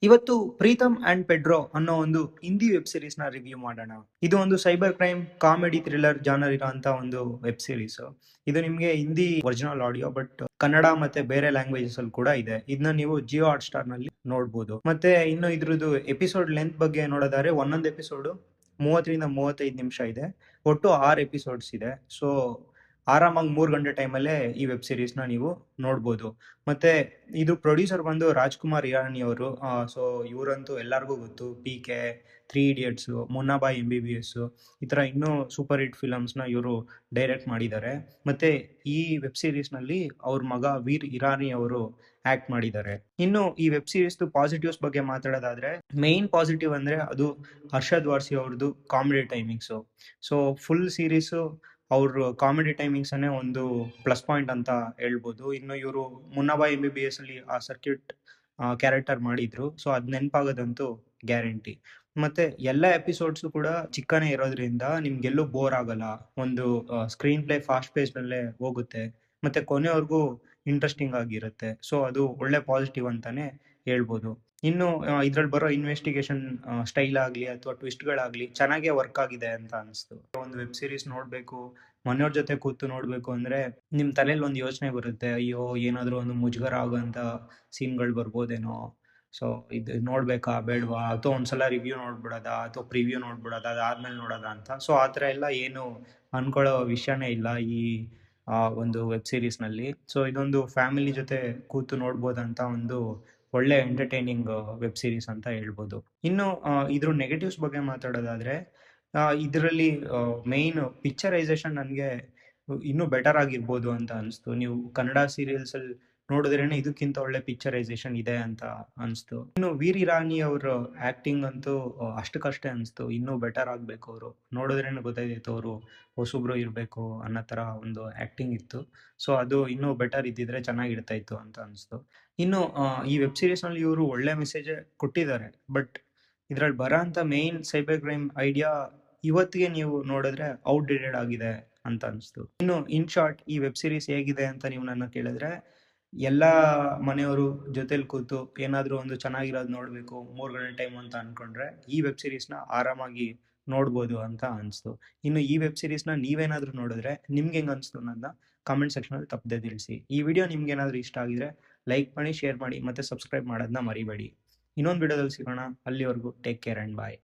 ಇವತ್ತು Preetham and Pedro ಅನ್ನೋ ಒಂದು ಹಿಂದಿ ವೆಬ್ ಸೀರೀಸ್ ನ ರಿವ್ಯೂ ಮಾಡೋಣ. ಇದು ಒಂದು cyber crime comedy thriller genre ಇರೋಂತ ಒಂದು ವೆಬ್ ಸೀರೀಸ್. ಇದು ನಿಮ್ಗೆ Hindi original audio, but Kannada ಮತ್ತೆ ಬೇರೆ ಲ್ಯಾಂಗ್ವೇಜಸ್ ಅಲ್ಲಿ ಕೂಡ ಇದೆ. ಇದನ್ನ ನೀವು ಜಿಯೋ ಹಾಟ್ ಸ್ಟಾರ್ ನಲ್ಲಿ ನೋಡಬಹುದು. ಮತ್ತೆ ಇನ್ನು ಇದ್ರದ್ದು ಎಪಿಸೋಡ್ ಲೆಂತ್ ಬಗ್ಗೆ ನೋಡೋದಾದ್ರೆ ಒಂದೊಂದು ಎಪಿಸೋಡ್ 30-35 ನಿಮಿಷ ಇದೆ. ಒಟ್ಟು 6 ಎಪಿಸೋಡ್ಸ್ ಇದೆ. ಸೊ ಆರಾಮಾಗಿ 3 ಗಂಟೆ ಟೈಮಲ್ಲೇ ಈ ವೆಬ್ ಸೀರೀಸ್ ನ ನೀವು ನೋಡ್ಬೋದು. ಮತ್ತೆ ಇದು ಪ್ರೊಡ್ಯೂಸರ್ ಬಂದು ರಾಜ್ಕುಮಾರ್ ಹಿರಾನಿ ಅವರು. ಸೊ ಇವರಂತೂ ಎಲ್ಲರಿಗೂ ಗೊತ್ತು. PK, 3 Idiots, ಮುನ್ನಾಬಾಯ್ MBBS, ಈ ತರ ಇನ್ನೂ ಸೂಪರ್ ಹಿಟ್ ಫಿಲಮ್ಸ್ ನ ಇವರು ಡೈರೆಕ್ಟ್ ಮಾಡಿದ್ದಾರೆ. ಮತ್ತೆ ಈ ವೆಬ್ ಸೀರೀಸ್ ನಲ್ಲಿ ಅವ್ರ ಮಗ ವೀರ್ ಹಿರಾನಿ ಅವರು ಆಕ್ಟ್ ಮಾಡಿದ್ದಾರೆ. ಇನ್ನು ಈ ವೆಬ್ ಸೀರೀಸ್ ಪಾಸಿಟಿವ್ಸ್ ಬಗ್ಗೆ ಮಾತಾಡೋದಾದ್ರೆ, ಮೇನ್ ಪಾಸಿಟಿವ್ ಅಂದ್ರೆ ಅದು ಹರ್ಷದ್ ವಾರ್ಸಿ ಅವ್ರದ್ದು comedy timings. So full series ಅವ್ರ ಕಾಮಿಡಿ ಟೈಮಿಂಗ್ಸ್ ಅನ್ನೇ ಒಂದು ಪ್ಲಸ್ ಪಾಯಿಂಟ್ ಅಂತ ಹೇಳ್ಬೋದು. ಇನ್ನು ಇವರು ಮುನ್ನಾಬಾಯ್ MBBS ಅಲ್ಲಿ ಆ ಸರ್ಕ್ಯೂಟ್ ಕ್ಯಾರೆಕ್ಟರ್ ಮಾಡಿದ್ರು. ಸೊ ಅದ್ ನೆನಪಾಗೋದಂತೂ ಗ್ಯಾರಂಟಿ. ಮತ್ತೆ ಎಲ್ಲ ಎಪಿಸೋಡ್ಸ್ ಕೂಡ ಚಿಕ್ಕನೇ ಇರೋದ್ರಿಂದ ನಿಮ್ಗೆಲ್ಲೂ ಬೋರ್ ಆಗಲ್ಲ. ಒಂದು ಸ್ಕ್ರೀನ್ ಪ್ಲೇ ಫಾಸ್ಟ್ ಪೇಸ್ ನಲ್ಲೇ ಹೋಗುತ್ತೆ. ಮತ್ತೆ ಕೊನೆವರೆಗೂ ಇಂಟ್ರೆಸ್ಟಿಂಗ್ ಆಗಿರುತ್ತೆ. ಸೊ ಅದು ಒಳ್ಳೆ ಪಾಸಿಟಿವ್ ಅಂತಾನೆ ಹೇಳ್ಬೋದು. ಇನ್ನು ಇದ್ರಲ್ಲಿ ಬರೋ ಇನ್ವೆಸ್ಟಿಗೇಷನ್ ಸ್ಟೈಲ್ ಆಗ್ಲಿ ಅಥವಾ ಟ್ವಿಸ್ಟ್ ಗಳಾಗ್ಲಿ ಚೆನ್ನಾಗೇ ವರ್ಕ್ ಆಗಿದೆ ಅಂತ ಅನಿಸ್ತು. ಒಂದು ವೆಬ್ ಸೀರೀಸ್ ನೋಡ್ಬೇಕು, ಮನೆಯವ್ರ ಜೊತೆ ಕೂತು ನೋಡ್ಬೇಕು ಅಂದ್ರೆ ನಿಮ್ ತಲೆಯಲ್ಲಿ ಒಂದು ಯೋಚನೆ ಬರುತ್ತೆ, ಅಯ್ಯೋ ಏನಾದ್ರೂ ಒಂದು ಮುಜುಗರ ಆಗೋಂತ ಸೀನ್ಗಳು ಬರ್ಬೋದೇನೋ, ಸೊ ಇದು ನೋಡ್ಬೇಕಾ ಬೇಡವಾ, ಅಥವಾ ಒಂದ್ಸಲ ರಿವ್ಯೂ ನೋಡ್ಬಿಡೋದ ಅಥವಾ ಪ್ರಿವ್ಯೂ ನೋಡ್ಬಿಡೋದ, ಅದಾದ್ಮೇಲೆ ನೋಡೋದ ಅಂತ. ಸೊ ಆತರ ಎಲ್ಲ ಏನು ಅನ್ಕೊಳ್ಳೋ ವಿಷಯನೇ ಇಲ್ಲ ಈ ಒಂದು ವೆಬ್ ಸೀರೀಸ್ ನಲ್ಲಿ. ಸೊ ಇದೊಂದು ಫ್ಯಾಮಿಲಿ ಜೊತೆ ಕೂತು ನೋಡ್ಬೋದಂತ ಒಂದು ಒಳ್ಳೆ ಎಂಟರ್ಟೈನಿಂಗ್ ವೆಬ್ ಸೀರೀಸ್ ಅಂತ ಹೇಳ್ಬೋದು. ಇನ್ನು ಇದ್ರ ನೆಗೆಟಿವ್ಸ್ ಬಗ್ಗೆ ಮಾತಾಡೋದಾದ್ರೆ, ಇದರಲ್ಲಿ ಮೇನ್ ಪಿಕ್ಚರೈಸೇಷನ್ ನನಗೆ ಇನ್ನೂ ಬೆಟರ್ ಆಗಿರ್ಬೋದು ಅಂತ ಅನಿಸ್ತು. ನೀವು ಕನ್ನಡ ಸೀರಿಯಲ್ಸ್ ಅಲ್ಲಿ ನೋಡಿದ್ರೇನೆ ಇದಕ್ಕಿಂತ ಒಳ್ಳೆ ಪಿಕ್ಚರೈಸೇಷನ್ ಇದೆ ಅಂತ ಅನಿಸ್ತು. ಇನ್ನು ವೀರ್ ಹಿರಾನಿ ಅವ್ರ ಆಕ್ಟಿಂಗ್ ಅಂತೂ ಅಷ್ಟಕ್ಕಷ್ಟೇ ಅನಿಸ್ತು. ಇನ್ನೂ ಬೆಟರ್ ಆಗ್ಬೇಕು. ಅವರು ನೋಡಿದ್ರೇನೆ ಗೊತ್ತಾಯ್ತು ಅವರು ಹೊಸಬ್ರು ಇರಬೇಕು ಅನ್ನೋ ತರ ಒಂದು ಆಕ್ಟಿಂಗ್ ಇತ್ತು. ಸೊ ಅದು ಇನ್ನೂ ಬೆಟರ್ ಇದ್ದಿದ್ರೆ ಚೆನ್ನಾಗಿರ್ತಾ ಇತ್ತು ಅಂತ ಅನಿಸ್ತು. ಇನ್ನು ಈ ವೆಬ್ ಸೀರೀಸ್ ನಲ್ಲಿ ಇವರು ಒಳ್ಳೆ ಮೆಸೇಜ್ ಕೊಟ್ಟಿದ್ದಾರೆ. ಬಟ್ ಇದ್ರಲ್ಲಿ ಬರೋ ಅಂತ ಮೇನ್ ಸೈಬರ್ ಕ್ರೈಮ್ ಐಡಿಯಾ ಇವತ್ತಿಗೆ ನೀವು ನೋಡಿದ್ರೆ ಔಟ್ಡೇಟೆಡ್ ಆಗಿದೆ ಅಂತ ಅನಿಸ್ತು. ಇನ್ನು ಇನ್ ಶಾರ್ಟ್ ಈ ವೆಬ್ ಸೀರೀಸ್ ಹೇಗಿದೆ ಅಂತ ನೀವು ನನ್ನ ಕೇಳಿದ್ರೆ, ಎಲ್ಲಾ ಮನೆಯವರು ಜೊತೆಲಿ ಕೂತು ಏನಾದ್ರೂ ಒಂದು ಚೆನ್ನಾಗಿರೋದು ನೋಡ್ಬೇಕು 3 ಗಂಟೆ ಟೈಮ್ ಅಂತ ಅನ್ಕೊಂಡ್ರೆ ಈ ವೆಬ್ ಸೀರೀಸ್ ನ ಆರಾಮಾಗಿ ನೋಡ್ಬೋದು ಅಂತ ಅನಿಸ್ತು. ಇನ್ನು ಈ ವೆಬ್ ಸೀರೀಸ್ ನ ನೀವೇನಾದ್ರೂ ನೋಡಿದ್ರೆ ನಿಮ್ಗೆ ಹೆಂಗ್ ಅನಿಸ್ತು ಅನ್ನೋದನ್ನ ಕಾಮೆಂಟ್ ಸೆಕ್ಷನ್ ಅಲ್ಲಿ ತಪ್ಪದೆ ತಿಳಿಸಿ. ಈ ವಿಡಿಯೋ ನಿಮ್ಗೆ ಏನಾದ್ರೂ ಇಷ್ಟ ಆಗಿದ್ರೆ ಲೈಕ್ ಮಾಡಿ, ಶೇರ್ ಮಾಡಿ, ಮತ್ತೆ ಸಬ್ಸ್ಕ್ರೈಬ್ ಮಾಡೋದನ್ನ ಮರಿಬೇಡಿ. ಇನ್ನೊಂದು ವಿಡಿಯೋದಲ್ಲಿ ಸಿಗೋಣ. ಅಲ್ಲಿವರೆಗೂ ಟೇಕ್ ಕೇರ್ ಅಂಡ್ ಬಾಯ್.